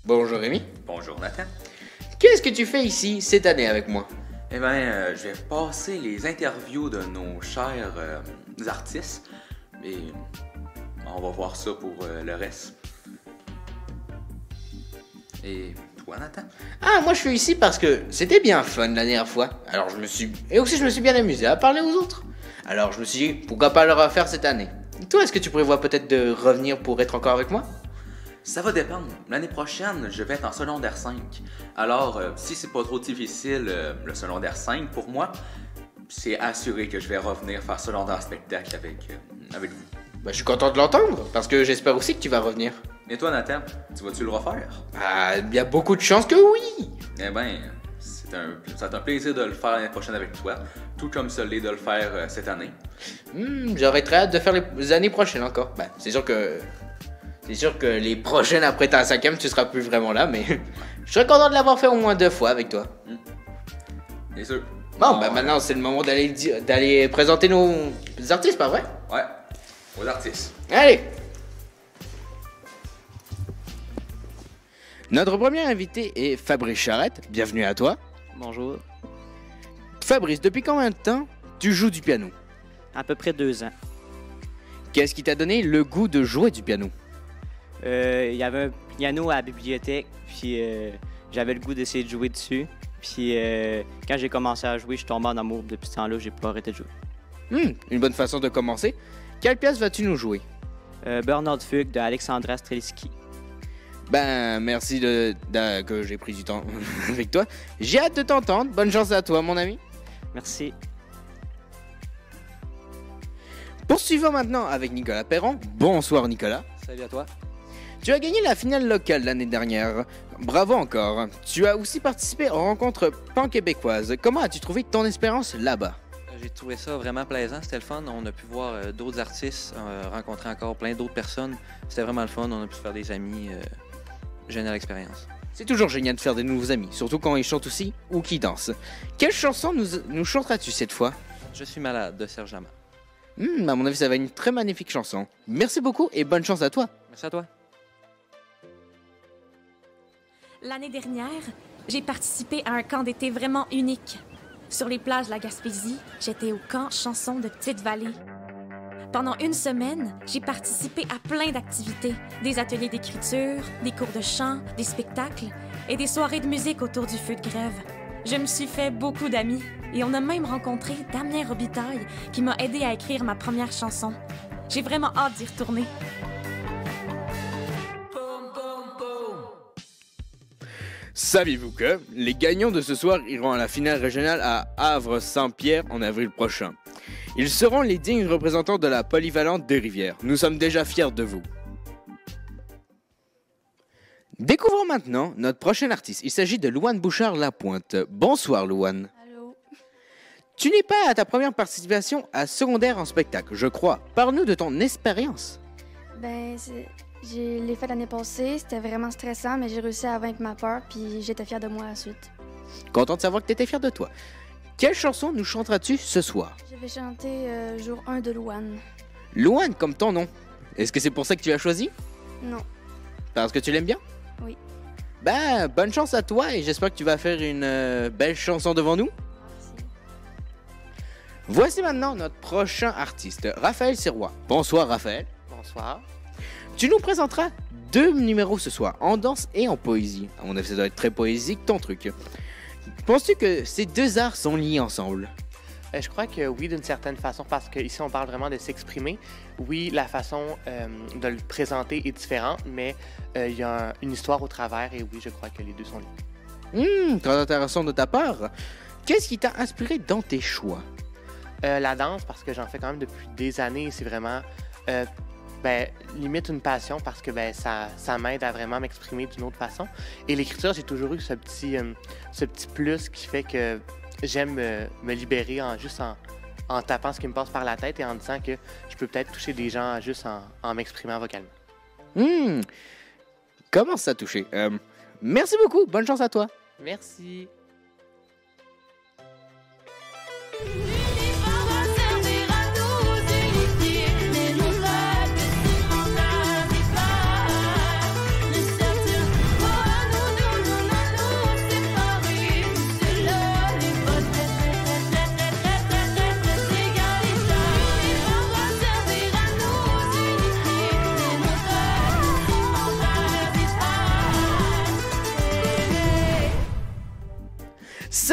Bonjour Rémi. Bonjour Nathan. Qu'est-ce que tu fais ici cette année avec moi? Eh bien, je vais passer les interviews de nos chers artistes et on va voir ça pour le reste. Et toi Nathan? Ah, moi je suis ici parce que c'était bien fun la dernière fois. Alors je me suis bien amusé à parler aux autres. Alors je me suis dit, pourquoi pas le refaire cette année? Toi, est-ce que tu prévois peut-être de revenir pour être encore avec moi? Ça va dépendre. L'année prochaine, je vais être en secondaire 5. Alors, si c'est pas trop difficile, le secondaire 5 pour moi, c'est assuré que je vais revenir faire secondaire spectacle avec vous. Bah, je suis content de l'entendre parce que j'espère aussi que tu vas revenir. Et toi Nathan, tu vas-tu le refaire? Ah, il y a beaucoup de chances que oui. Eh bien, ça va être un plaisir de le faire l'année prochaine avec toi, tout comme ça l'est de le faire cette année. J'aurais très hâte de faire les années prochaines encore. Ben, c'est sûr que les prochaines après ta 5e, tu seras plus vraiment là, mais je serais content de l'avoir fait au moins 2 fois avec toi. Bien sûr. Bon, ben maintenant c'est le moment d'aller présenter nos artistes, pas vrai? Ouais, aux artistes. Allez! Notre premier invité est Fabrice Charette. Bienvenue à toi. Bonjour. Fabrice, depuis combien de temps tu joues du piano? À peu près 2 ans. Qu'est-ce qui t'a donné le goût de jouer du piano? Il y avait un piano à la bibliothèque, puis j'avais le goût d'essayer de jouer dessus. Puis quand j'ai commencé à jouer, je suis tombé en amour. Depuis ce temps-là, j'ai pas arrêté de jouer. Une bonne façon de commencer. Quelle pièce vas-tu nous jouer? Burnout Fugue de Alexandra Strelitzky. Ben, merci que j'ai pris du temps avec toi. J'ai hâte de t'entendre. Bonne chance à toi, mon ami. Merci. Poursuivons maintenant avec Nicolas Perron. Bonsoir, Nicolas. Salut à toi. Tu as gagné la finale locale l'année dernière. Bravo encore. Tu as aussi participé aux rencontres pan-québécoises. Comment as-tu trouvé ton expérience là-bas? J'ai trouvé ça vraiment plaisant, c'était le fun. On a pu voir d'autres artistes, rencontrer encore plein d'autres personnes. C'était vraiment le fun, on a pu se faire des amis. Géniale expérience. C'est toujours génial de faire des nouveaux amis, surtout quand ils chantent aussi ou qu'ils dansent. Quelle chanson nous chanteras-tu cette fois? Je suis malade de Serge Lama. À mon avis, ça va être une très magnifique chanson. Merci beaucoup et bonne chance à toi. Merci à toi. L'année dernière, j'ai participé à un camp d'été vraiment unique. Sur les plages de la Gaspésie, j'étais au camp Chanson de Petite-Vallée. Pendant 1 semaine, j'ai participé à plein d'activités. Des ateliers d'écriture, des cours de chant, des spectacles et des soirées de musique autour du feu de grève. Je me suis fait beaucoup d'amis et on a même rencontré Damien Robitaille qui m'a aidé à écrire ma première chanson. J'ai vraiment hâte d'y retourner. Saviez-vous que les gagnants de ce soir iront à la finale régionale à Havre-Saint-Pierre en avril prochain? Ils seront les dignes représentants de la polyvalente des rivières. Nous sommes déjà fiers de vous. Découvrons maintenant notre prochain artiste. Il s'agit de Louane Bouchard-Lapointe. Bonsoir Louane. Allô. Tu n'es pas à ta première participation à secondaire en spectacle, je crois. Parle-nous de ton expérience. Je l'ai fait l'année passée, c'était vraiment stressant, mais j'ai réussi à vaincre ma peur, puis j'étais fière de moi à la suite. Content de savoir que tu étais fier de toi. Quelle chanson nous chanteras-tu ce soir? Je vais chanter jour 1 de Louane. Louane, comme ton nom. Est-ce que c'est pour ça que tu as choisi? Non. Parce que tu l'aimes bien? Oui. Ben, bonne chance à toi et j'espère que tu vas faire une belle chanson devant nous. Merci. Voici maintenant notre prochain artiste, Raphaël Sirois. Bonsoir Raphaël. Bonsoir. Tu nous présenteras 2 numéros ce soir, en danse et en poésie. À mon avis, ça doit être très poésique ton truc. Penses-tu que ces 2 arts sont liés ensemble? Je crois que oui, d'une certaine façon, parce qu'ici, on parle vraiment de s'exprimer. Oui, la façon de le présenter est différente, mais il y a une histoire au travers, et oui, je crois que les 2 sont liés. Très intéressant de ta part. Qu'est-ce qui t'a inspiré dans tes choix? La danse, parce que j'en fais quand même depuis des années, et c'est vraiment, limite une passion, parce que ça m'aide à vraiment m'exprimer d'une autre façon. Et l'écriture, j'ai toujours eu ce petit plus qui fait que j'aime me libérer en tapant ce qui me passe par la tête et en disant que je peux peut-être toucher des gens juste en m'exprimant vocalement. Comment ça touché? Merci beaucoup, bonne chance à toi. Merci.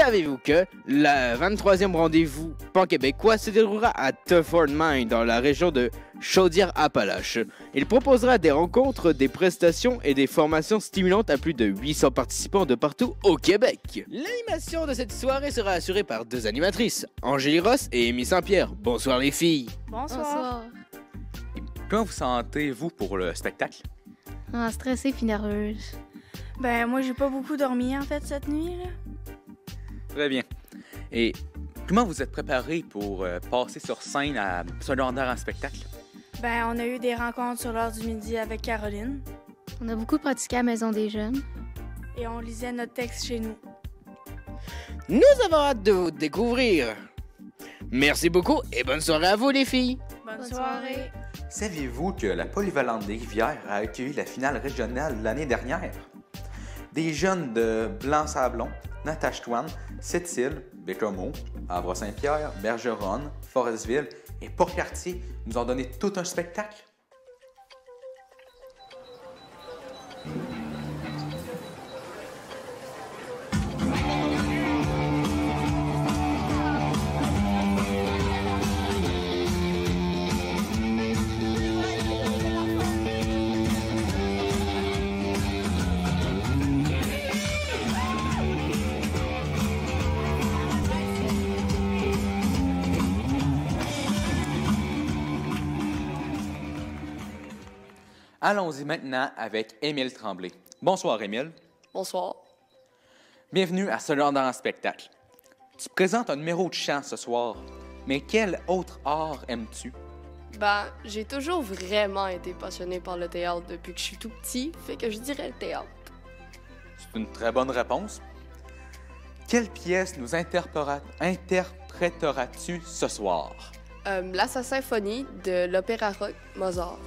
Savez-vous que le 23e rendez-vous pan-québécois se déroulera à Thetford Mine dans la région de Chaudière-Appalaches. Il proposera des rencontres, des prestations et des formations stimulantes à plus de 800 participants de partout au Québec. L'animation de cette soirée sera assurée par 2 animatrices, Angélie Ross et Amy Saint-Pierre. Bonsoir les filles. Bonsoir. Comment vous sentez-vous pour le spectacle? Ah, stressée puis nerveuse. Ben, moi, j'ai pas beaucoup dormi, en fait, cette nuit, là. Très bien. Et comment vous êtes préparé pour passer sur scène à secondaire en spectacle? Ben, on a eu des rencontres sur l'heure du midi avec Caroline On a beaucoup pratiqué à la Maison des Jeunes. et on lisait notre texte chez nous. Nous avons hâte de vous découvrir. Merci beaucoup et bonne soirée à vous les filles. Bonne soirée. Saviez-vous que la Polyvalente des Rivières a accueilli la finale régionale l'année dernière? Des jeunes de Blanc-Sablon, Natashtoine, Sept-Îles, Bécomo, Havre-Saint-Pierre, Bergeronne, Forestville et Port-Cartier nous ont donné tout un spectacle. Allons-y maintenant avec Émile Tremblay. Bonsoir, Émile. Bonsoir. Bienvenue à Secondaire en spectacle. Tu présentes un numéro de chant ce soir, mais quel autre art aimes-tu? Ben, j'ai toujours vraiment été passionné par le théâtre depuis que je suis tout petit, fait que je dirais le théâtre. C'est une très bonne réponse. Quelle pièce nous interpréteras-tu ce soir? La symphonie de l'opéra rock Mozart.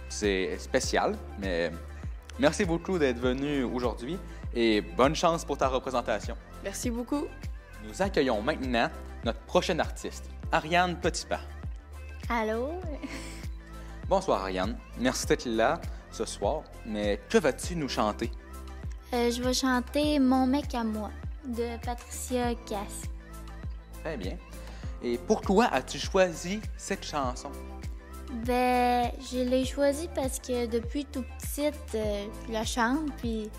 C'est spécial, mais merci beaucoup d'être venu aujourd'hui et bonne chance pour ta représentation. Merci beaucoup. Nous accueillons maintenant notre prochaine artiste, Ariane Petitpas. Allô? Bonsoir Ariane, merci d'être là ce soir, mais que vas-tu nous chanter? Je vais chanter Mon mec à moi de Patricia Cass. Très bien. Et pourquoi as-tu choisi cette chanson? Ben, je l'ai choisie parce que depuis tout petite, je la chante, puis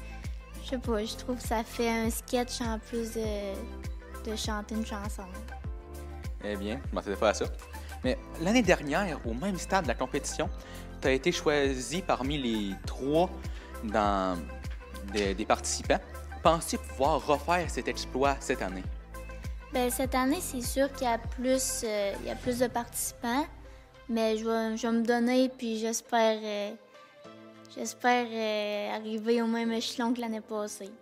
je sais pas, je trouve que ça fait un sketch en plus de chanter une chanson. Eh bien, je ne m'attendais pas à ça. Mais l'année dernière, au même stade de la compétition, tu as été choisi parmi les 3 des participants. Penses-tu pouvoir refaire cet exploit cette année? Ben, cette année, c'est sûr qu'il y a plus de participants, mais je vais me donner, puis j'espère arriver au même échelon que l'année passée.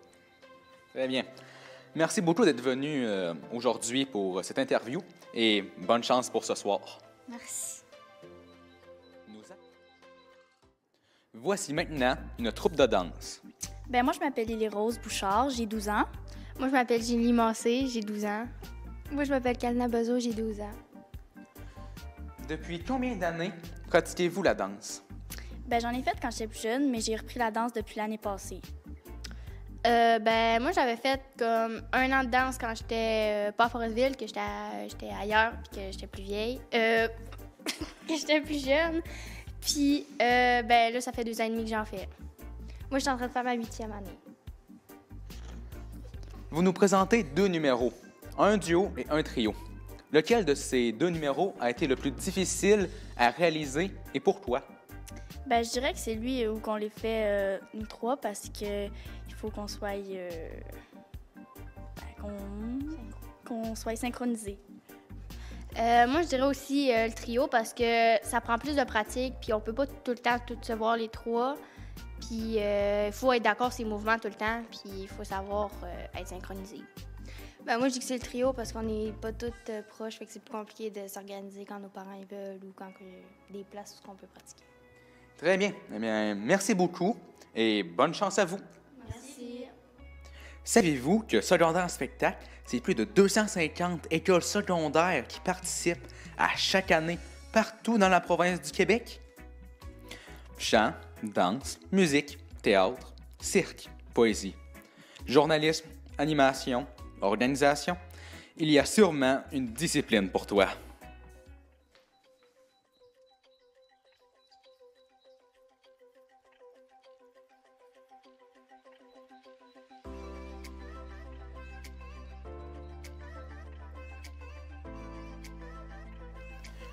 Très bien. Merci beaucoup d'être venu aujourd'hui pour cette interview et bonne chance pour ce soir. Merci. Voici maintenant une troupe de danse. Ben, moi, je m'appelle Lily-Rose Bouchard, j'ai 12 ans. Moi, je m'appelle Julie Massé, j'ai 12 ans. Moi, je m'appelle Kalna Bozo, j'ai 12 ans. Depuis combien d'années pratiquez-vous la danse? Ben, j'en ai fait quand j'étais plus jeune, mais j'ai repris la danse depuis l'année passée. Ben, moi, j'avais fait comme 1 an de danse quand j'étais pas à Forestville, que j'étais ailleurs, puis que j'étais plus vieille. Que j'étais plus jeune. Puis, ben là, ça fait 2 ans et demi que j'en fais. Moi, je suis en train de faire ma 8e année. Vous nous présentez 2 numéros, un duo et un trio. Lequel de ces 2 numéros a été le plus difficile à réaliser et pourquoi? Ben, je dirais que c'est lui où qu'on les fait nous 3 parce que il faut qu'on soit qu'on soit synchronisés. Moi, je dirais aussi le trio parce que ça prend plus de pratique, puis on peut pas tout le temps tout se voir les 3. Puis il faut être d'accord sur les mouvements tout le temps, puis il faut savoir être synchronisé. Ben, moi, je dis que c'est le trio parce qu'on n'est pas toutes proches, fait que c'est plus compliqué de s'organiser quand nos parents ils veulent ou quand des places où on peut pratiquer. Très bien. Eh bien, merci beaucoup et bonne chance à vous. Merci. Saviez-vous que Secondaire en spectacle, c'est plus de 250 écoles secondaires qui participent à chaque année partout dans la province du Québec? Chant, danse, musique, théâtre, cirque, poésie, journalisme, animation, organisation, il y a sûrement une discipline pour toi.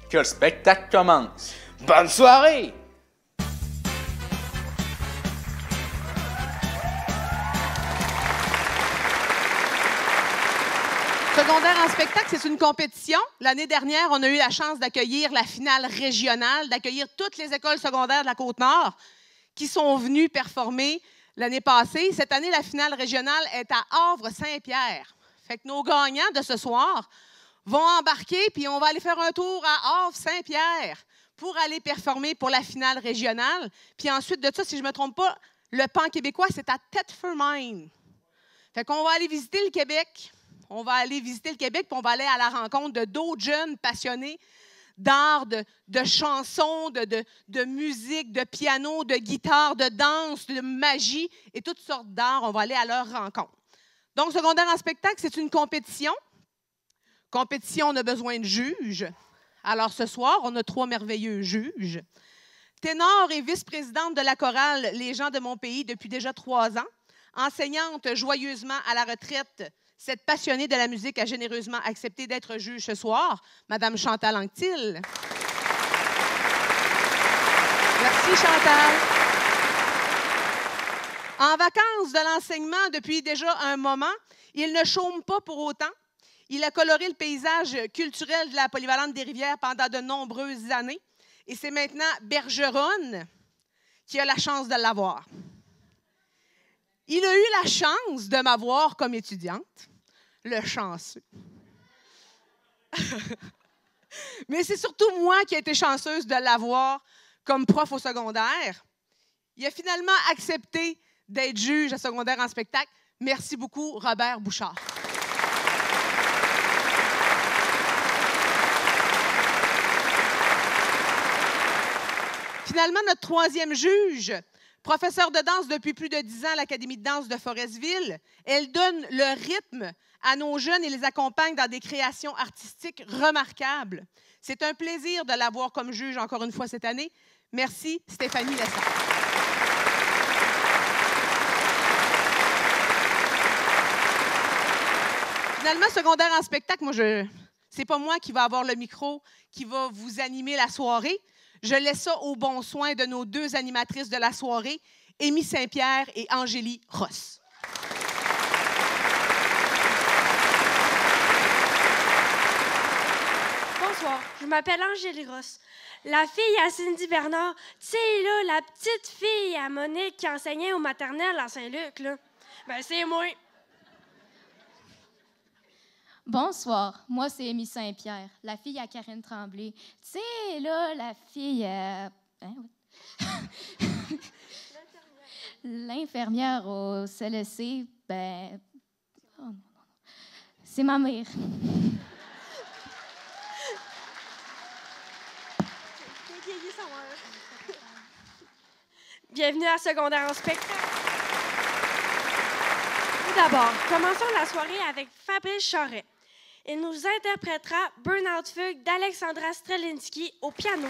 Que le spectacle commence! Bonne soirée! Secondaire en spectacle, c'est une compétition. L'année dernière, on a eu la chance d'accueillir la finale régionale, d'accueillir toutes les écoles secondaires de la Côte-Nord qui sont venues performer l'année passée. Cette année, la finale régionale est à Havre-Saint-Pierre. Fait que nos gagnants de ce soir vont embarquer, puis on va aller faire un tour à Havre-Saint-Pierre pour aller performer pour la finale régionale. Puis ensuite de ça, si je ne me trompe pas, le pan québécois, c'est à Thetford Mine. Fait qu'on va aller visiter le Québec. On va aller visiter le Québec, puis on va aller à la rencontre de d'autres jeunes passionnés d'art, de chansons, de musique, de piano, de guitare, de danse, de magie et toutes sortes d'arts. On va aller à leur rencontre. Donc, secondaire en spectacle, c'est une compétition. Compétition, on a besoin de juges. Alors, ce soir, on a 3 merveilleux juges. Ténor et vice-présidente de la chorale Les gens de mon pays depuis déjà 3 ans. Enseignante joyeusement à la retraite, cette passionnée de la musique a généreusement accepté d'être juge ce soir, Madame Chantal Anctil. Merci, Chantal. En vacances de l'enseignement depuis déjà un moment, il ne chôme pas pour autant. Il a coloré le paysage culturel de la Polyvalente des Rivières pendant de nombreuses années. Et c'est maintenant Bergeronne qui a la chance de l'avoir. Il a eu la chance de m'avoir comme étudiante. Le chanceux. Mais c'est surtout moi qui ai été chanceuse de l'avoir comme prof au secondaire. Il a finalement accepté d'être juge à secondaire en spectacle. Merci beaucoup, Robert Bouchard. Finalement, notre 3e juge, professeure de danse depuis plus de 10 ans à l'Académie de danse de Forestville, elle donne le rythme à nos jeunes et les accompagne dans des créations artistiques remarquables. C'est un plaisir de l'avoir comme juge encore une fois cette année. Merci, Stéphanie Lessard. Finalement, secondaire en spectacle, c'est pas moi qui va avoir le micro, qui va vous animer la soirée. Je laisse ça au bon soin de nos 2 animatrices de la soirée, Amy Saint-Pierre et Angélie Ross. Bonsoir, je m'appelle Angélie Ross. La fille à Cindy Bernard, tu sais, là, la petite fille à Monique qui enseignait au maternel à Saint-Luc, là. Ben, c'est moi. Bonsoir, moi c'est Amy Saint-Pierre, la fille à Karine Tremblay. Tu sais, là, la fille... L'infirmière au CLSC, ben... Oh, non. C'est ma mère. Bienvenue à Secondaire en spectacle. Tout d'abord, commençons la soirée avec Fabrice Charret. Il nous interprétera Burnout Fugue d'Alexandra Strelinski au piano.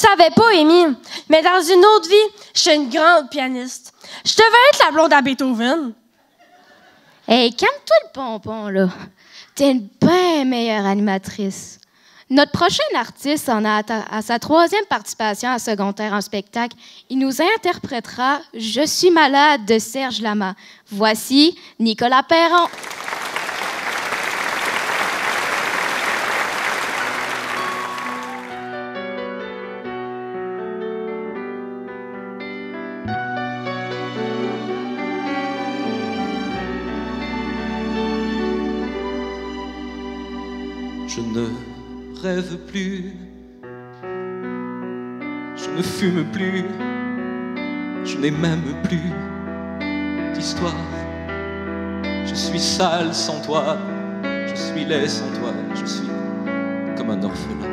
savais pas, Amy, mais dans une autre vie, je suis une grande pianiste. Je devais être la blonde à Beethoven. Hey, calme-toi le pompon, là. T'es une bien meilleure animatrice. Notre prochain artiste en a à sa 3e participation à Secondaire en spectacle. Il nous interprétera « Je suis malade » de Serge Lama. Voici Nicolas Perron. Je ne rêve plus, je ne fume plus, je n'ai même plus d'histoire. Je suis sale sans toi, je suis laid sans toi, je suis comme un orphelin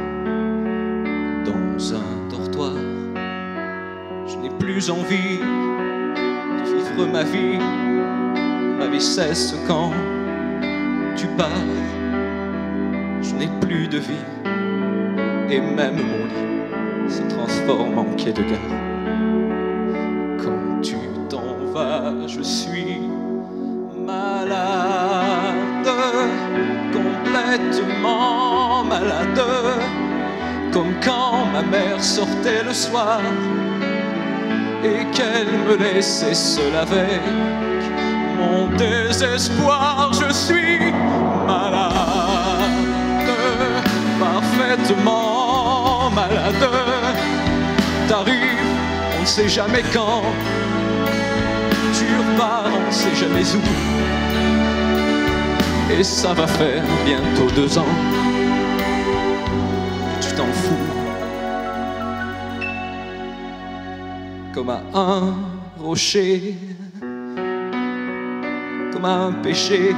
dans un dortoir. Je n'ai plus envie de vivre ma vie cesse quand tu pars. Je n'ai plus de vie, et même mon lit se transforme en quai de gare. Quand tu t'en vas, je suis malade, complètement malade, comme quand ma mère sortait le soir et qu'elle me laissait seule avec mon désespoir. Je suis malade, parfaitement malade. T'arrives, on ne sait jamais quand. Tu repars, on ne sait jamais où. Et ça va faire bientôt 2 ans que tu t'en fous. Comme à un rocher, comme à un péché,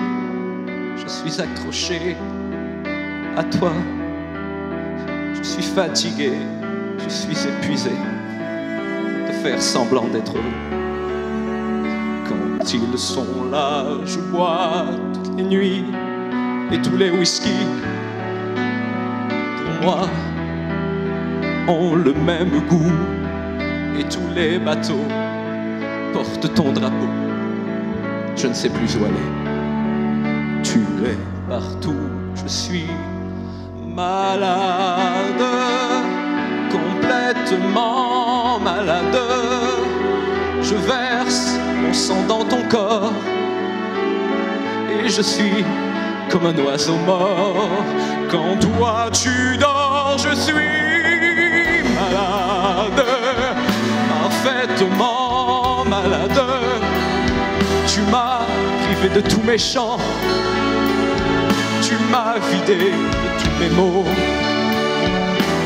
je suis accroché à toi. Je suis fatigué, je suis épuisé de faire semblant d'être heureux. Quand ils sont là, je bois toutes les nuits et tous les whisky. Pour moi, ont le même goût et tous les bateaux portent ton drapeau. Je ne sais plus où aller. Tu es partout, je suis malade, complètement malade. Je verse mon sang dans ton corps et je suis comme un oiseau mort. Quand toi tu dors, je suis malade, parfaitement malade. Tu m'as privé de tous mes chants, tu m'as vidé de tous mes mots.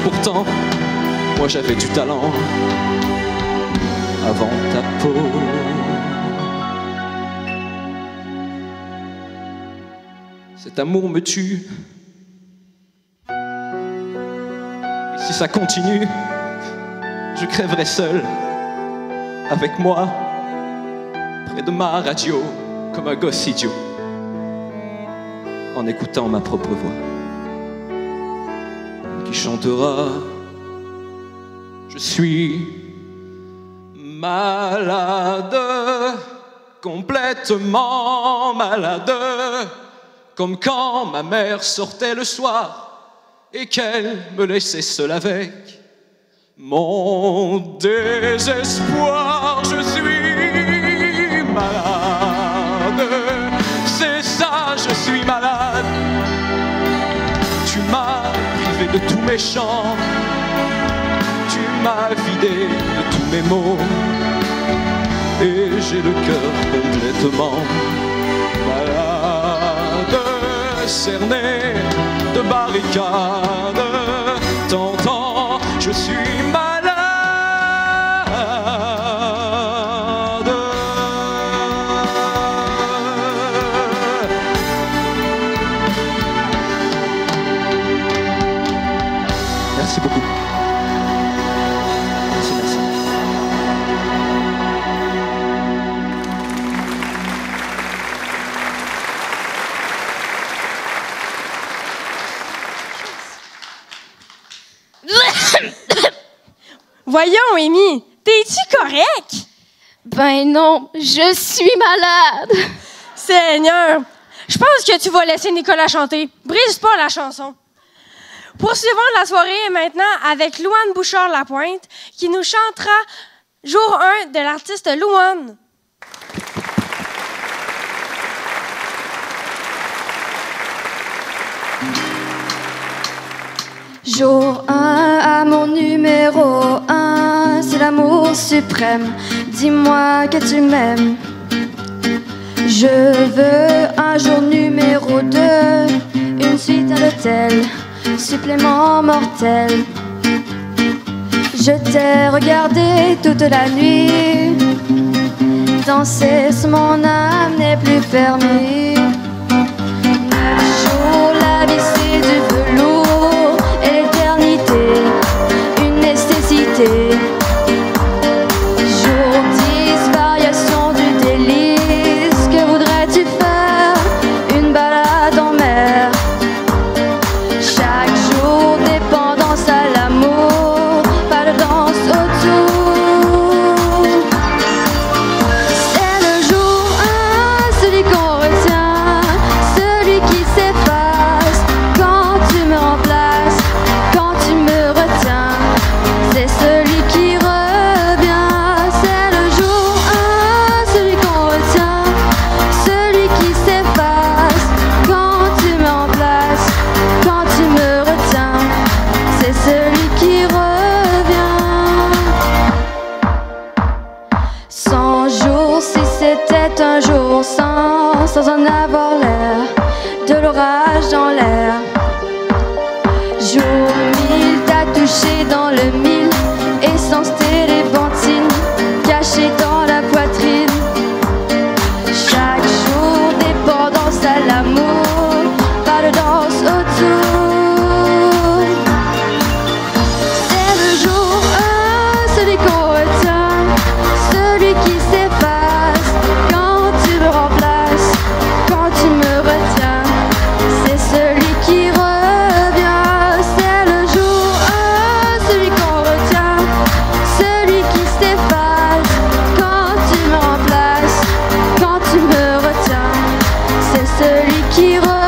Pourtant, moi j'avais du talent avant ta peau. Cet amour me tue. Et si ça continue, je crèverai seul, avec moi, près de ma radio, comme un gosse idiot, en écoutant ma propre voix, qui chantera « Je suis malade, complètement malade, comme quand ma mère sortait le soir et qu'elle me laissait seule avec mon désespoir. Je suis malade, c'est ça, je suis malade. Tu m'as privé de tous mes chants, tu m'as vidé de tous mes mots, et j'ai le cœur complètement malade, cerné de barricades. T'entends, je suis malade. Merci beaucoup. Merci, merci. Voyons, Amy, t'es-tu correct? Ben non, je suis malade. Seigneur, je pense que tu vas laisser Nicolas chanter. Brise pas la chanson. Poursuivons la soirée maintenant avec Louane Bouchard-Lapointe qui nous chantera Jour 1 de l'artiste Louane. Jour 1 à mon numéro 1, c'est l'amour suprême. Dis-moi que tu m'aimes. Je veux un jour numéro 2, une suite à l'hôtel, supplément mortel. Je t'ai regardé toute la nuit, danser sur mon âme n'est plus permis. 9 jours, la vie c'est du velours et l'éternité, une nécessité. Jour 10, variation du délice, que voudrais-tu faire? Une balade en mer. Chaque jour, dépendance à l'amour, pas de danse autour. C'est le jour 1, celui qu'on retient, celui qui s'efface quand tu me remplaces, quand tu me retiens. C'est celui qui revient. C'est le jour 1, celui qu'on retient, celui qui s'efface quand tu me remplaces, quand tu me retiens. C'est celui qui revient. 100 jours, si c'était un jour sans en avoir l'air, de l'orage dans l'air. Jour 1000, t'as touché dans le mille, essence téléphantine, cachée dans la poitrine. Chaque jour, dépendance à l'amour, pas de danse autour. C'est le jour 1, celui qu'on retient, celui qui s'efface quand tu me remplaces, quand tu me retiens. C'est celui qui revient. C'est le jour 1, celui qu'on retient, celui qui s'efface quand tu me remplaces, quand tu me retiens. C'est celui qui revient.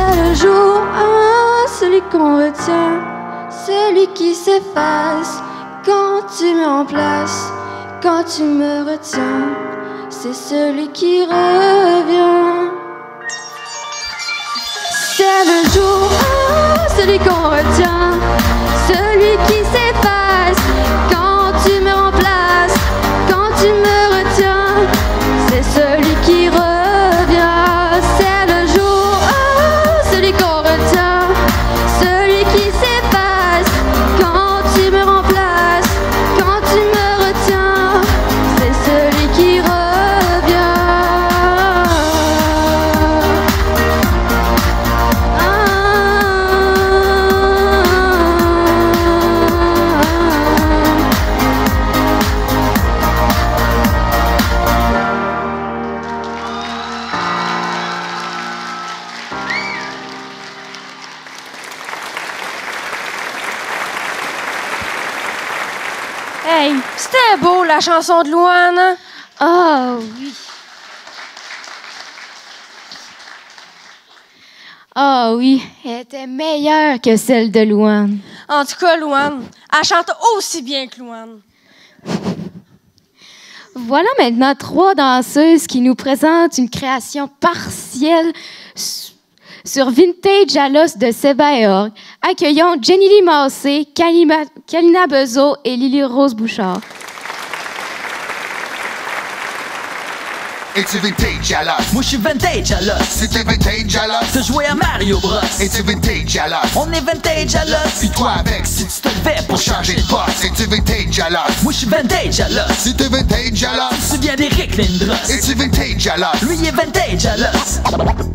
C'est le jour 1, celui qu'on retient, celui qui s'efface quand tu me remplaces, quand tu me retiens. C'est celui qui revient. C'est le jour 1, celui qu'on retient, celui qui s'efface quand tu me remplaces, quand tu me retiens. C'est celui qui revient. C'est le jour 1, celui qu'on retient, celui qui s'efface quand tu me remplaces, quand tu me retiens. C'est celui qui revient. Hey, c'était beau la chanson de Louane. Hein? Ah oui. Ah oui, elle était meilleure que celle de Louane. En tout cas, Louane, elle chante aussi bien que Louane. Voilà maintenant 3 danseuses qui nous présentent une création partielle sur Vintage à l'os de Seba et Orgue. Accueillons Jenny Lee Massé, Kalina Bezo et Lily Rose Bouchard. Et tu vintage à l'os. Moi je suis vintage à l'os. C'était vintage à l'os. T'as joué à Mario Mario Bros. Es-tu vintage à l'os? On est vintage à l'os. Puis toi avec, si tu te levais pour changer de boss. Es-tu vintage à l'os? Moi je suis vintage à l'os. Si t'es vintage à l'os. Tu te souviens d'Eric Lindros? Es-tu vintage à l'os? Lui est vintage à l'os.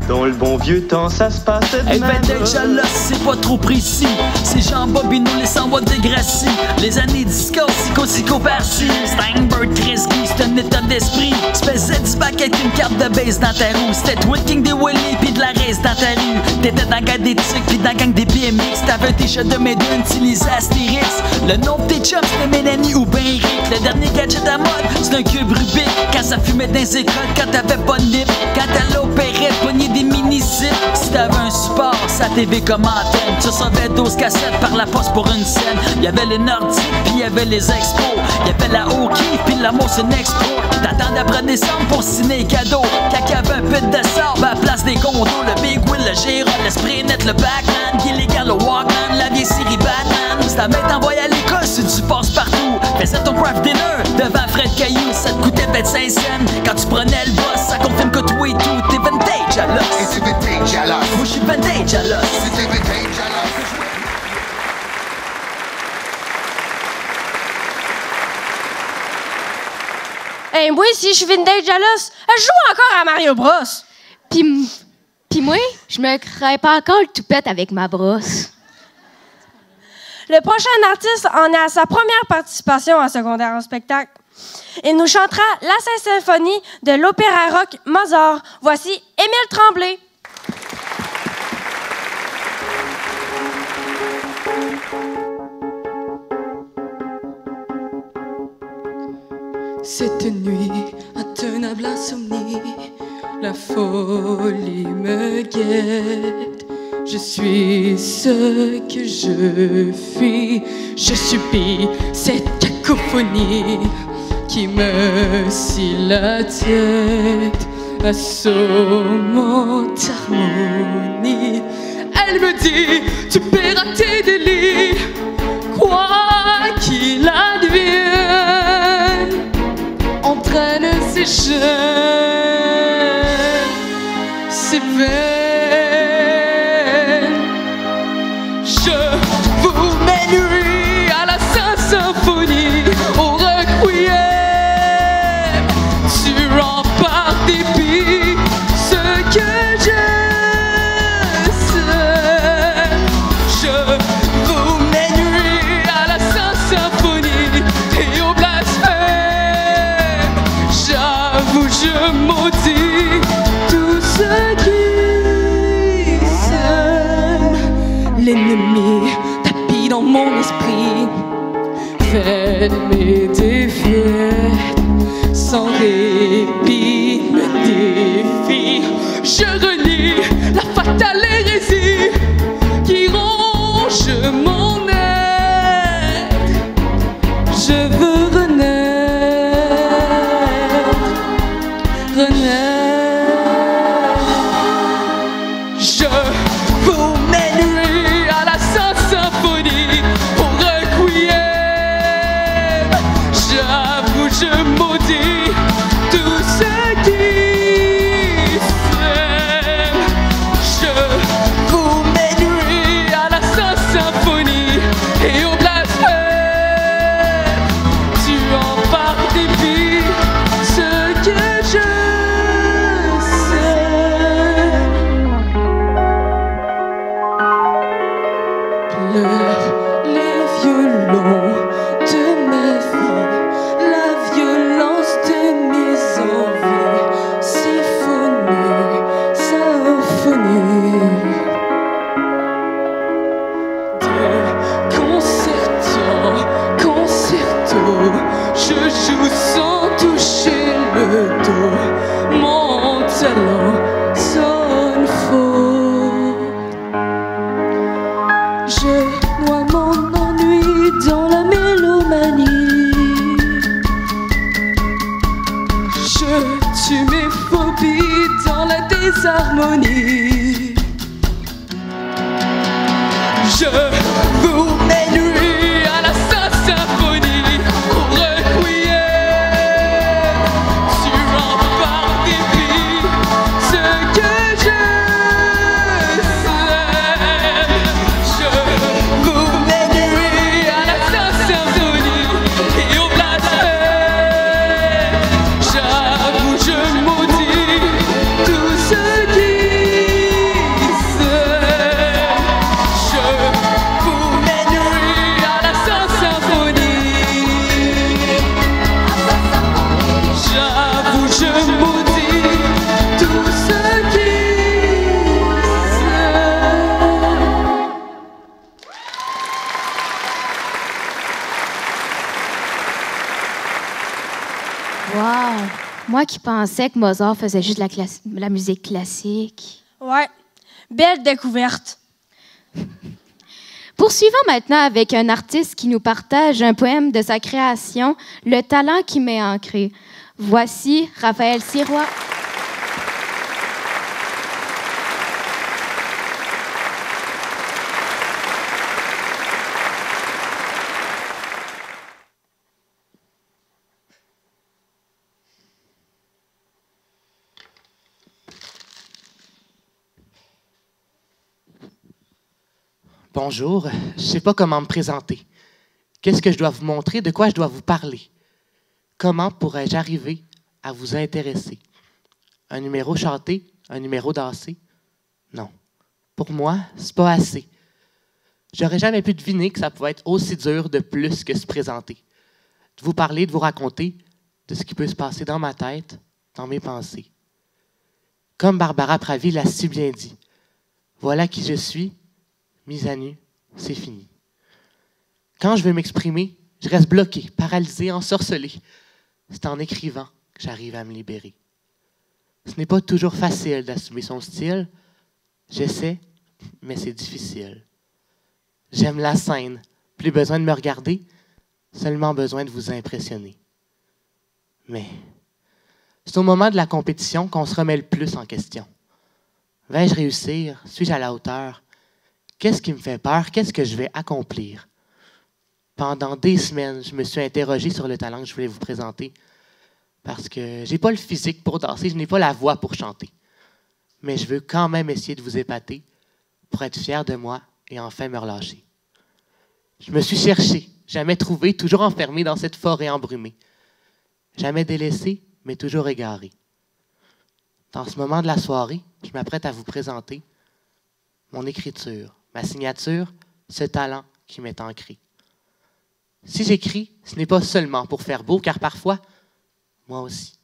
Dans le bon vieux temps, ça se passait de Hey, même. vintage à l'os, c'est pas trop précis. C'est Jean Bobino, les 100 watts de Gracie. Les années disco, psycho par-ci. Steinberg, Kreski, c'est un état d'esprit. Tu faisais du back avec une carte de base dans ta roue. C'était Twitking des Willy pis de la race dans ta rue. T'étais dans la gang des Tucs pis dans la gang des BMX. T'avais un t-shirt de Médon, utilisé Astérix. Le nom de tes chums, c'était Mélanie ou ben Rick. Le dernier gadget à mode, c'est un cube Rubik. Quand ça fumait dans les écoles, quand t'avais pas de nip. Quand t'allais au Perret, pogner des mini-zips. Si t'avais un support, sa TV comme antenne. Tu recevais 12 cassettes par la poste pour une scène. Y'avait les Nordiques, puis y'avait les Expos. Y'avait la O'Keeffe, puis la Molson Expo. T'attendais après décembre pour signer cadeau. Quand y'avait un pit de sable à la place des condos. Le Big Wheel, le Gérard, le Spray Net, le Backman, Gilligan, le Walkman, la vieille série Batman. Si ta mère t'envoyait à l'école, si tu passes partout. Faisais ton craft dinner devant Fred Caillou. Ça te coûtait 25 cents. Quand tu prenais le boss, ça confirme que toi et tout, t'es vintage à l'os. Et c'est vintage à l'os. Moi je suis vintage à l'os. C'était vintage à l'os. Hey, moi, si je suis vintage à l'os, je joue encore à Mario Bros. Pis moi, je me crée pas encore le toupette avec ma brosse. Le prochain artiste en est à sa première participation à secondaire en spectacle. Il nous chantera la symphonie de l'opéra rock Mozart. Voici Émile Tremblay. Cette nuit, intenable insomnie, la folie me guette. Je suis ce que je fuis, je subis cette cacophonie qui me scie la tête, assommante harmonie. Elle me dit, tu paieras tes délits, quoi qu'il advienne. Entraîne ces chaînes, ces veines. Je vous mènerai à la Sainte Symphonie, au requiem, tuant par dépit ce que je sais. Je vous mènerai à la Sainte Symphonie et au blasphème. J'avoue, je maudis tout ce qui s'aime. L'ennemi tapis dans mon esprit, fait mes défaites, sans répit me défie. Je renie la fatale hérésie qui ronge mon être. Je veux renaître, je vous mènerai à la Sainte Symphonie, au requiem. J'avoue, je maudis tout ce qui s'aime. Je vous mènerai à la Sainte Symphonie et au blasphème, tuant par dépit ce que je pleurent les violons de ma vie, la violence de mes envies, symphonie, symphonie. De concerto, je joue sans toucher le dos. Mon talent sonne faux. Je noie mon ennui dans la mélomanie. Je tue mes phobies dans la désharmonie. Je vous mènerai à la Sainte Symphonie, au requiem, tuant par dépit ce que je sais. Moi qui pensais que Mozart faisait juste la musique classique. Ouais, belle découverte. Poursuivons maintenant avec un artiste qui nous partage un poème de sa création, Le talent qui m'est ancré. Voici Raphaël Sirois. Bonjour, je ne sais pas comment me présenter. Qu'est-ce que je dois vous montrer? De quoi je dois vous parler? Comment pourrais-je arriver à vous intéresser? Un numéro chanté? Un numéro dansé? Non. Pour moi, c'est pas assez. J'aurais jamais pu deviner que ça pouvait être aussi dur de plus que se présenter. De vous parler, de vous raconter de ce qui peut se passer dans ma tête, dans mes pensées. Comme Barbara Pravi l'a si bien dit, voilà qui je suis, mise à nu, c'est fini. Quand je veux m'exprimer, je reste bloqué, paralysé, ensorcelé. C'est en écrivant que j'arrive à me libérer. Ce n'est pas toujours facile d'assumer son style. J'essaie, mais c'est difficile. J'aime la scène. Plus besoin de me regarder, seulement besoin de vous impressionner. Mais c'est au moment de la compétition qu'on se remet le plus en question. Vais-je réussir? Suis-je à la hauteur? Qu'est-ce qui me fait peur? Qu'est-ce que je vais accomplir? Pendant des semaines, je me suis interrogé sur le talent que je voulais vous présenter parce que je n'ai pas le physique pour danser, je n'ai pas la voix pour chanter. Mais je veux quand même essayer de vous épater pour être fier de moi et enfin me relâcher. Je me suis cherché, jamais trouvé, toujours enfermé dans cette forêt embrumée. Jamais délaissé, mais toujours égaré. Dans ce moment de la soirée, je m'apprête à vous présenter mon écriture, ma signature, ce talent qui m'est ancré. Si j'écris, ce n'est pas seulement pour faire beau, car parfois, moi aussi,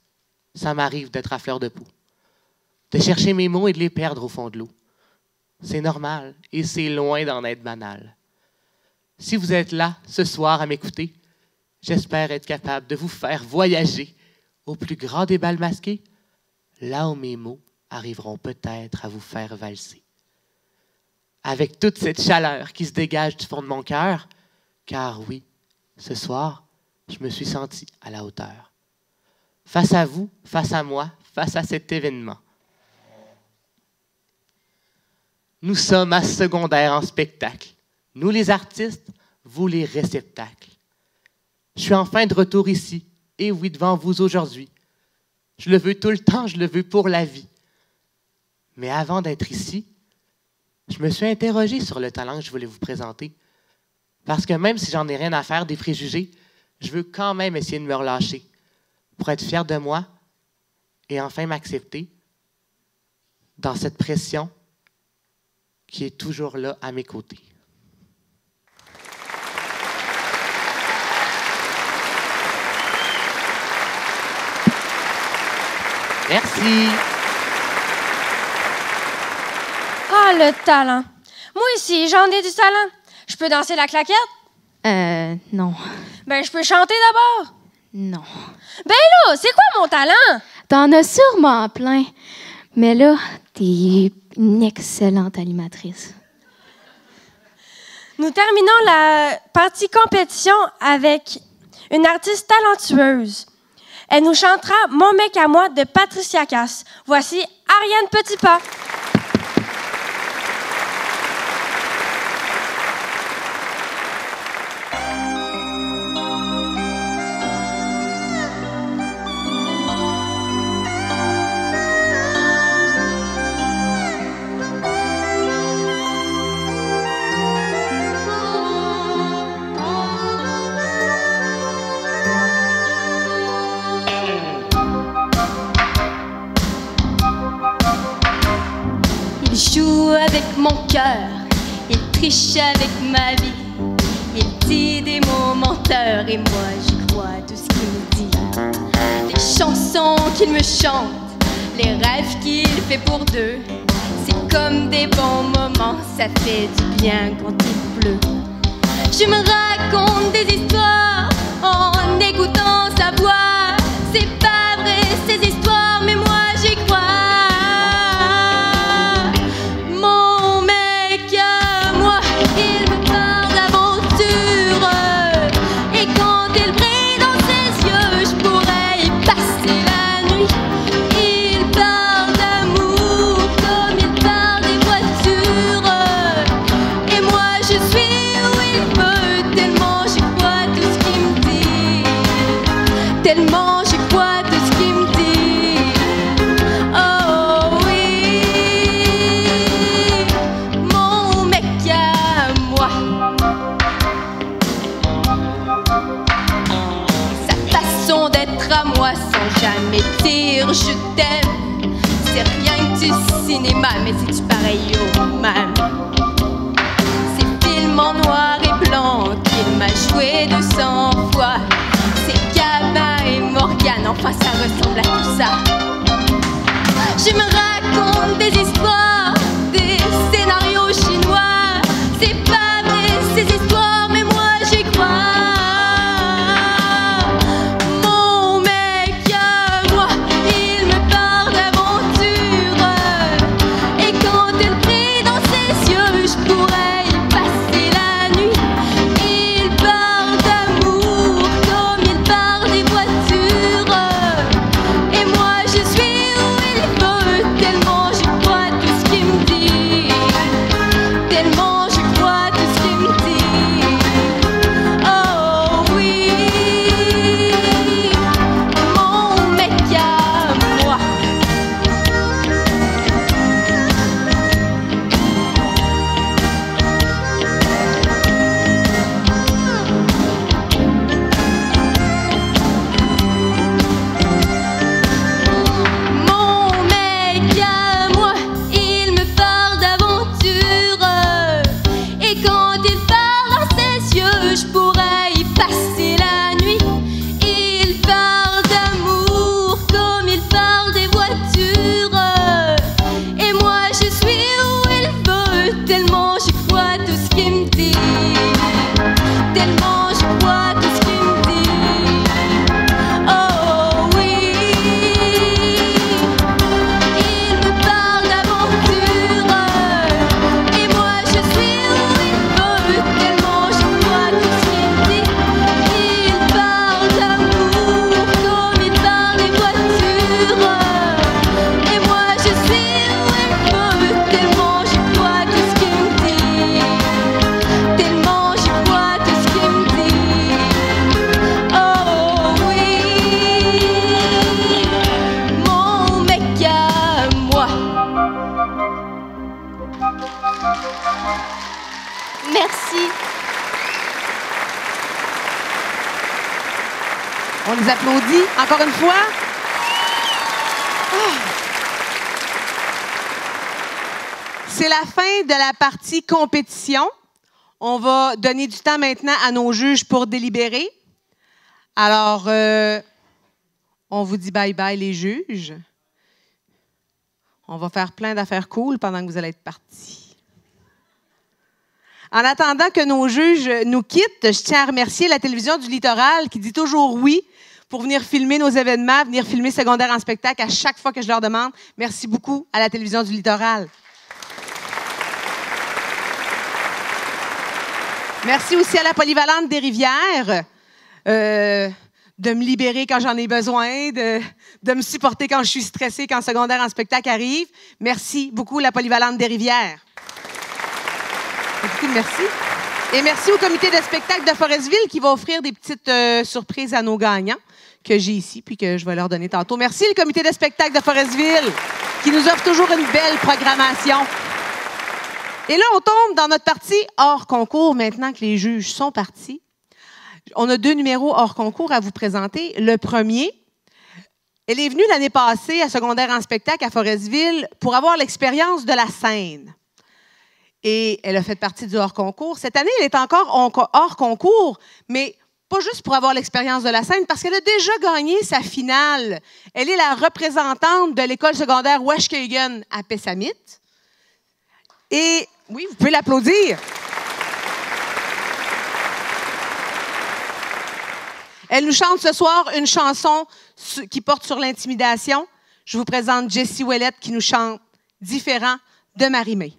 ça m'arrive d'être à fleur de peau, de chercher mes mots et de les perdre au fond de l'eau. C'est normal et c'est loin d'en être banal. Si vous êtes là ce soir à m'écouter, j'espère être capable de vous faire voyager au plus grand des bals masqués, là où mes mots arriveront peut-être à vous faire valser. Avec toute cette chaleur qui se dégage du fond de mon cœur, car oui, ce soir, je me suis senti à la hauteur. Face à vous, face à moi, face à cet événement. Nous sommes à secondaire en spectacle. Nous les artistes, vous les réceptacles. Je suis enfin de retour ici, et oui, devant vous aujourd'hui. Je le veux tout le temps, je le veux pour la vie. Mais avant d'être ici, je me suis interrogé sur le talent que je voulais vous présenter. Parce que même si j'en ai rien à faire des préjugés, je veux quand même essayer de me relâcher pour être fier de moi et enfin m'accepter dans cette pression qui est toujours là à mes côtés. Merci. Ah, le talent. Moi aussi, j'en ai du talent. Je peux danser la claquette? Non. Ben, je peux chanter d'abord? Non. Ben là, c'est quoi mon talent? T'en as sûrement plein. Mais là, t'es une excellente animatrice. Nous terminons la partie compétition avec une artiste talentueuse. Elle nous chantera « Mon mec à moi » de Patricia Cass. Voici Ariane Petitpas. Il joue avec mon cœur, il triche avec ma vie. Il dit des mots menteurs et moi j'y crois tout ce qu'il me dit. Les chansons qu'il me chante, les rêves qu'il fait pour deux, c'est comme des bons moments, ça fait du bien quand il pleut. Je me raconte des histoires en écoutant sa voix, c'est pas vrai ces histoires, mais moi j'y crois. Mon mec à moi, il me parle d'aventure. Et quand il brille dans ses yeux, je pourrais y passer la nuit. Il parle d'amour comme il parle des voitures. Et moi je suis où il veut, tellement j'y crois tout ce qu'il me dit. Tellement j'y crois tout ce qu'il me dit. Oh oui, mon mec à moi. Sa façon d'être à moi sans jamais dire je t'aime. C'est rien que du cinéma, mais c'est du pareil au même. Ces films en noir et blanc qu'il m'a joué 200 fois. C'est Gabin et Morgane, enfin ça ressemble à tout ça. Je me raconte des histoires, des scénarios chinois. C'est pas vrai ces histoires, mais moi j'y crois. Mon mec à moi, il me parle d'aventure. Et quand il brille dans ses yeux, je pourrais y passer la nuit. Il parle d'amour comme il parle des voitures. Et moi je suis où il veut, tellement j'y crois tout ce qu'il me dit. Tellement j'y crois tout ce qu'il me dit. Oh oui, mon mec à moi. Mon mec à moi, il me parle d'aventure. Et quand il parle dans ses yeux, je pourrais y passer la nuit. Il parle d'amour comme il parle des voitures. Et moi je suis où il veut, tellement j'y crois tout ce qu'il me dit. Tellement j'y crois tout ce qu'il me dit. Oh oui, il me parle d'aventure. Et moi je suis où il veut, tellement j'y crois tout ce qu'il me dit. Il parle d'amour comme il parle des voitures. Et moi je suis où il veut, tellement j'y crois tout ce qu'il me dit. Tellement j'y crois tout ce qu'il me dit. Oh oui, mon mec à moi. Merci. On les applaudit encore une fois. Ah. C'est la fin de la partie compétition. On va donner du temps maintenant à nos juges pour délibérer. Alors, on vous dit bye-bye les juges. On va faire plein d'affaires cool pendant que vous allez être partis. En attendant que nos juges nous quittent, je tiens à remercier la télévision du Littoral qui dit toujours oui pour venir filmer nos événements, venir filmer Secondaire en spectacle à chaque fois que je leur demande. Merci beaucoup à la télévision du Littoral. Merci aussi à la Polyvalente des Rivières de me libérer quand j'en ai besoin, de me supporter quand je suis stressée, quand Secondaire en spectacle arrive. Merci beaucoup, la Polyvalente des Rivières. Beaucoup de merci. Et merci au comité de spectacle de Forestville qui va offrir des petites surprises à nos gagnants que j'ai ici puis que je vais leur donner tantôt. Merci, le comité de spectacle de Forestville qui nous offre toujours une belle programmation. Et là, on tombe dans notre partie hors concours maintenant que les juges sont partis. On a 2 numéros hors concours à vous présenter. Le premier, elle est venue l'année passée à Secondaire en spectacle à Forestville pour avoir l'expérience de la scène. Et elle a fait partie du hors concours. Cette année, elle est encore hors concours, mais pas juste pour avoir l'expérience de la scène, parce qu'elle a déjà gagné sa finale. Elle est la représentante de l'école secondaire Washkagan à Pessamit. Et oui, vous pouvez l'applaudir. Elle nous chante ce soir une chanson qui porte sur l'intimidation. Je vous présente Jessie Ouellette qui nous chante « Différent » de Marie-Mé.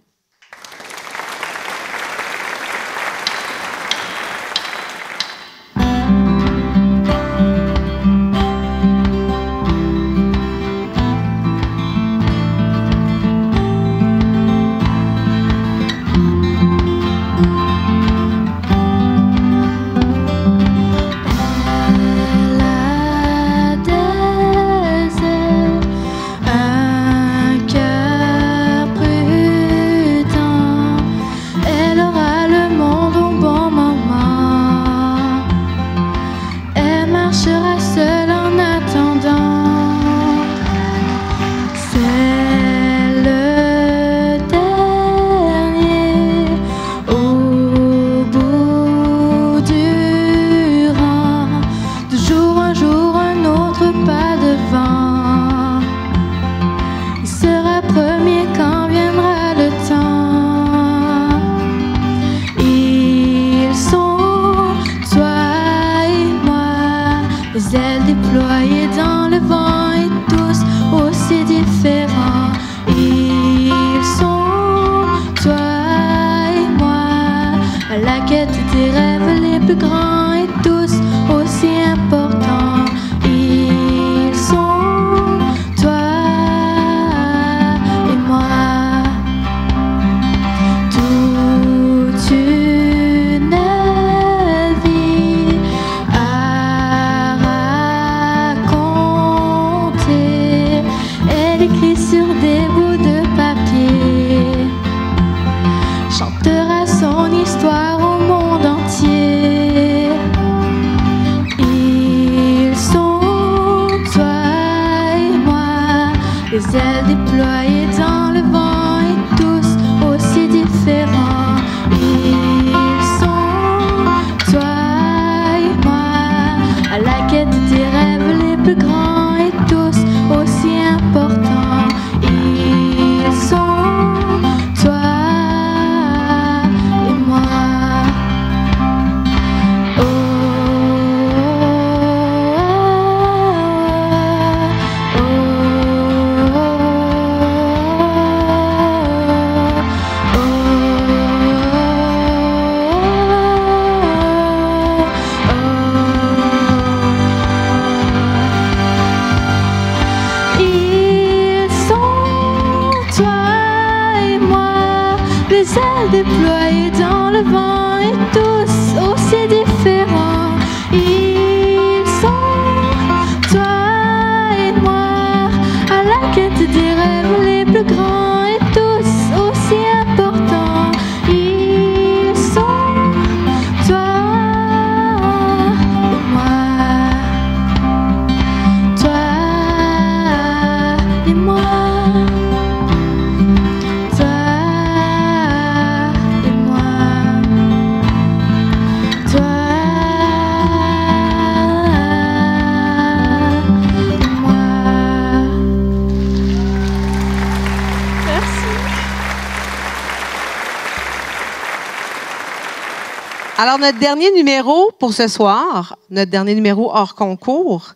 Alors, notre dernier numéro pour ce soir, notre dernier numéro hors concours,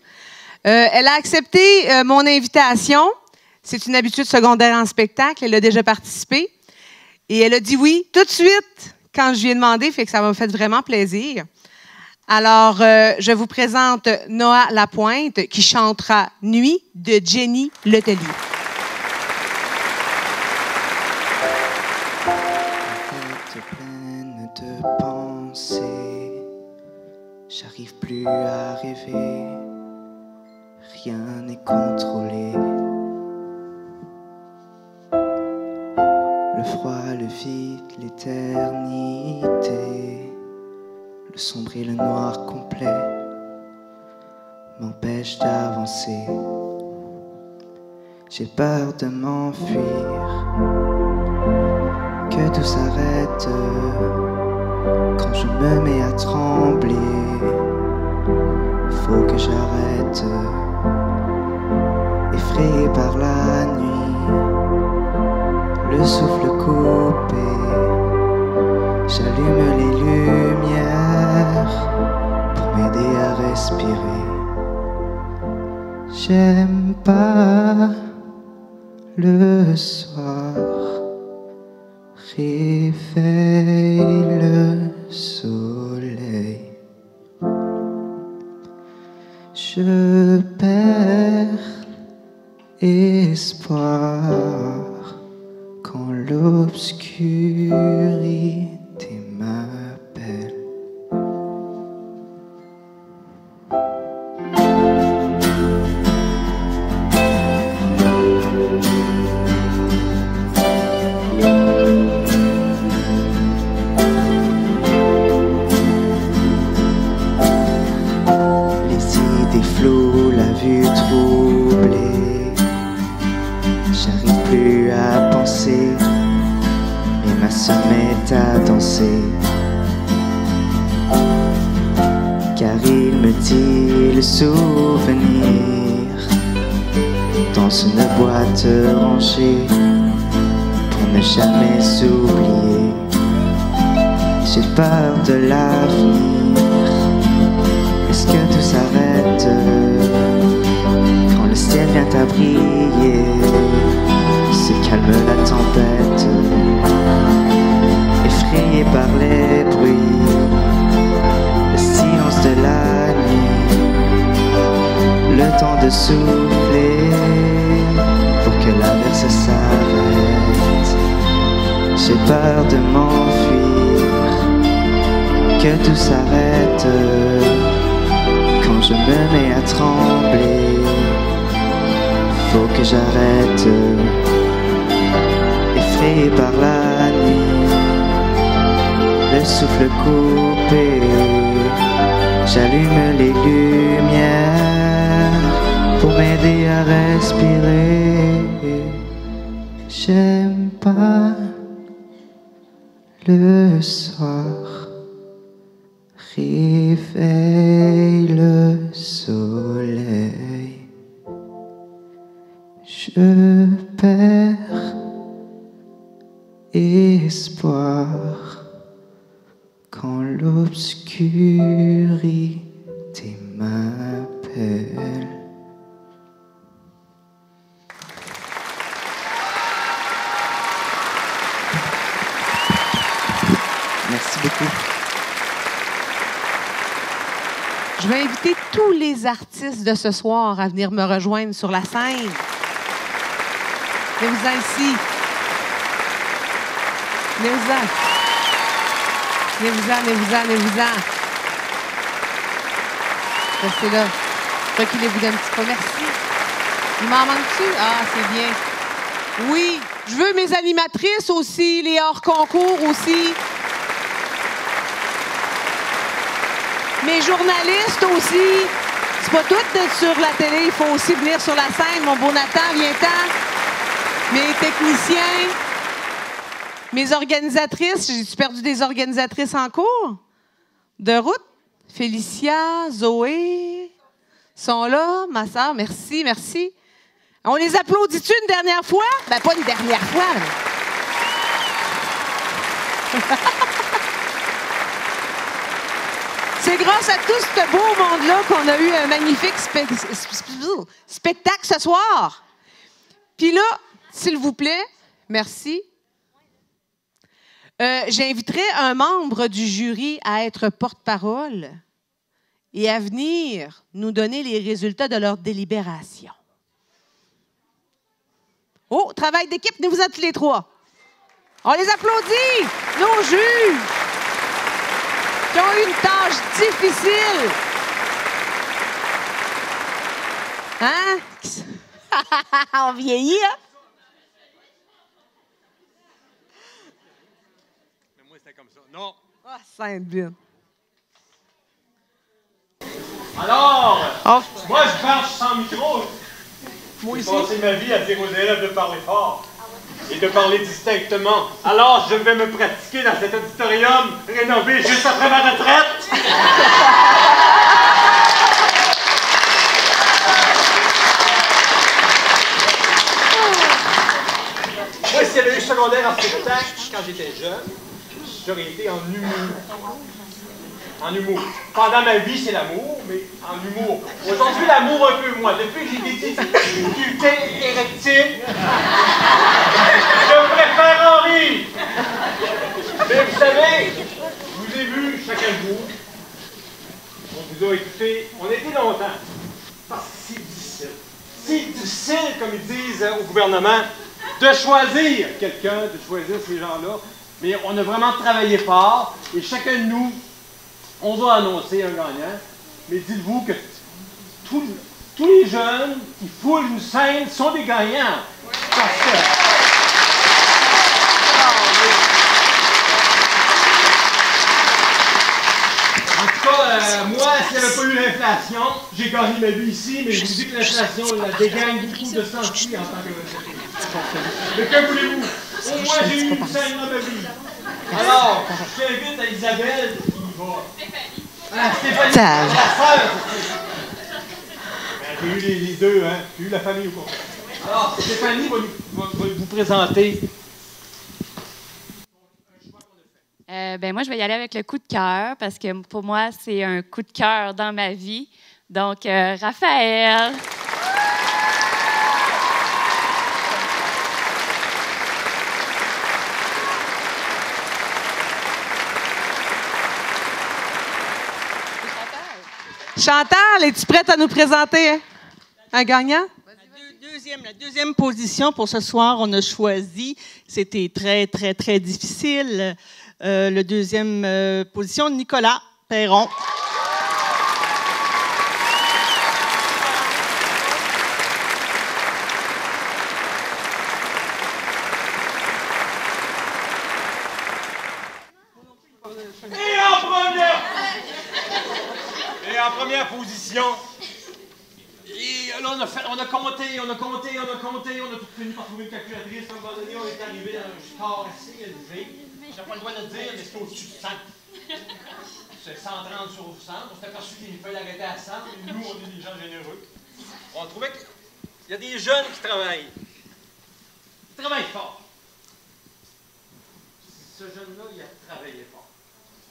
elle a accepté mon invitation. C'est une habitude secondaire en spectacle. Elle a déjà participé. Et elle a dit oui tout de suite quand je lui ai demandé, fait que ça m'a fait vraiment plaisir. Alors, je vous présente Noah Lapointe qui chantera « Nuit » de Jenny Letellier. J'arrive plus à rêver, rien n'est contrôlé. Le froid, le vide, l'éternité, le sombre et le noir complet m'empêchent d'avancer. J'ai peur de m'enfuir, que tout s'arrête quand je me mets à trembler. Faut que j'arrête, effrayé par la nuit, le souffle coupé. J'allume les lumières pour m'aider à respirer. J'aime pas le soir, réveille le soleil. Je perds espoir quand l'obscurité m'appelle. Les idées floues, la vue troublée, j'arrive plus à penser, et ma se met à danser. Car il me dit le souvenir dans une boîte rangée pour ne jamais s'oublier. J'ai peur de l'avenir. Est-ce que tout s'arrête quand le ciel vient à briller? Se calme la tempête, effrayé par les bruits, le silence de la nuit, le temps de souffler pour que l'averse s'arrête. J'ai peur de m'enfuir, que tout s'arrête quand je me mets à trembler. Faut que j'arrête, effrayé par la nuit, le souffle coupé, j'allume les lumières pour m'aider à respirer. J'aime pas le soir, réveille le soleil. Je perds espoir quand l'obscurité m'appelle. Merci beaucoup. Je vais inviter tous les artistes de ce soir à venir me rejoindre sur la scène. Venez-vous-en ici. Venez-vous-en. Venez-vous-en, venez-vous-en, venez-vous-en. Restez là. Reculez-vous d'un petit peu. Merci. Il m'en manque-tu? Ah, c'est bien. Oui, je veux mes animatrices aussi, les hors-concours aussi. Mes journalistes aussi. C'est pas tout d'être sur la télé, il faut aussi venir sur la scène. Mon beau Nathan, viens-t'en. Mes techniciens. Mes organisatrices. J'ai-tu perdu des organisatrices en cours? De route. Félicia, Zoé sont là. Ma soeur, merci, merci. On les applaudit-tu une dernière fois? Ben, pas une dernière fois. C'est grâce à tout ce beau monde-là qu'on a eu un magnifique spectacle ce soir. Puis là, s'il vous plaît, merci. J'inviterai un membre du jury à être porte-parole et à venir nous donner les résultats de leur délibération. Oh, travail d'équipe, venez-vous-en tous les trois. On les applaudit, nos juges, qui ont eu une tâche difficile. Hein? On vieillit, hein? Mais moi, c'était comme ça. Non. Ah, Sainte-Bine. Alors, oh. Moi, je marche sans micro. Moi J'ai aussi. passé ma vie à dire aux élèves de parler fort et de parler distinctement. Alors, je vais me pratiquer dans cet auditorium rénové juste après ma retraite. Moi, s'il y avait eu secondaire en spectacle quand j'étais jeune, j'aurais été en humour. en humour. Pendant ma vie, c'est l'amour, mais en humour. Aujourd'hui, l'amour un peu moins. Depuis que j'ai des difficultés érectiles, je préfère en rire. Mais vous savez, je vous ai vu chacun de vous. On vous a écouté. On a été longtemps. Parce que c'est difficile. C'est difficile, comme ils disent au gouvernement, de choisir quelqu'un, de choisir ces gens-là. Mais on a vraiment travaillé fort. Et chacun de nous, on va annoncer un gagnant. Mais dites-vous que tous les jeunes qui foulent une scène sont des gagnants. Parce que... En tout cas, moi, s'il n'y avait pas eu l'inflation, j'ai gagné ma vie ici, mais je vous dis que l'inflation, elle dégagne beaucoup de sens en tant que... Mais que voulez-vous? Au moins, j'ai eu une scène dans ma vie. Alors, je t'invite à Isabelle qui va... Ah, Stéphanie, la sœur. J'ai eu les deux, hein. J'ai eu la famille au complet. Alors, Stéphanie va vous présenter... Moi, je vais y aller avec le coup de cœur parce que pour moi, c'est un coup de cœur dans ma vie. Donc, Raphaël. Chantal, es-tu prête à nous présenter un gagnant? La deuxième position pour ce soir, on a choisi, c'était très, très, très difficile. Le deuxième position, Nicolas Perron. Et en première position, et là, on a compté, on a tout fini par trouver une calculatrice. À un moment donné, on est arrivé à un score assez élevé. J'ai pas le droit de le dire, mais c'est au-dessus de 100. C'est 130 sur 100. On s'est aperçu qu'il fallait arrêter à 100, mais nous, on est des gens généreux. On trouvait qu'il y a des jeunes qui travaillent. Ils travaillent fort. Ce jeune-là, il a travaillé fort,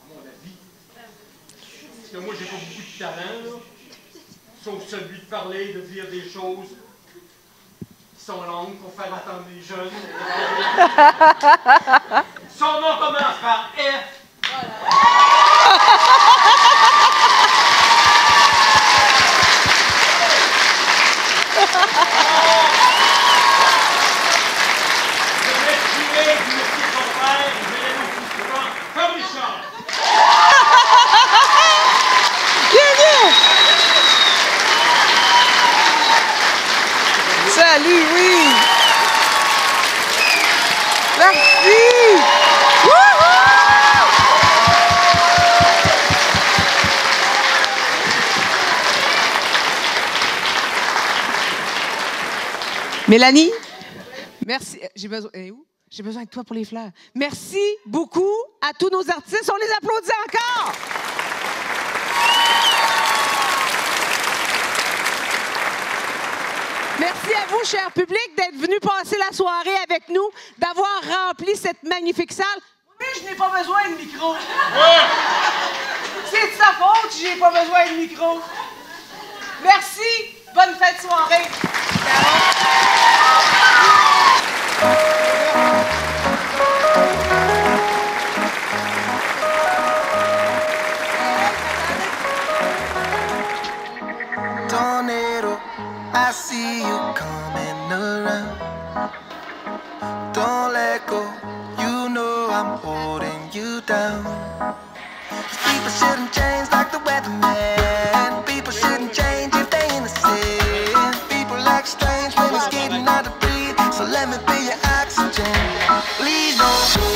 à mon avis. Parce que moi, j'ai pas beaucoup de talent, là. Sauf celui de parler, de dire des choses qui sont longues pour faire attendre les jeunes. Son nom commence par F. Je vais tirer du métier de son père, je vais l'aimer aussi souvent, comme Richard. Salut, oui! Merci! Wouhou! Mélanie, merci. J'ai besoin. Où? J'ai besoin de toi pour les fleurs. Merci beaucoup à tous nos artistes. On les applaudit encore! Merci à vous, cher public, d'être venus passer la soirée avec nous, d'avoir rempli cette magnifique salle. Oui, je n'ai pas besoin de micro. C'est de sa faute, j'ai pas besoin de micro. Merci. Bonne fête de soirée. Tornado, I see you coming around. Don't let go, you know I'm holding you down. People shouldn't change like the weatherman. People shouldn't change if they innocent. People act strange when it's getting hard to breathe. So let me be your oxygen. Please don't go,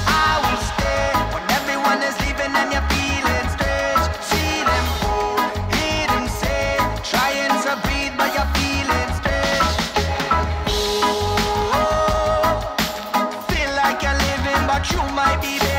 I will stay when everyone is leaving and you're feeling strange. See them go, hear them say, trying to breathe but you're feeling strange. Oh, feel like you're living but you might be dead.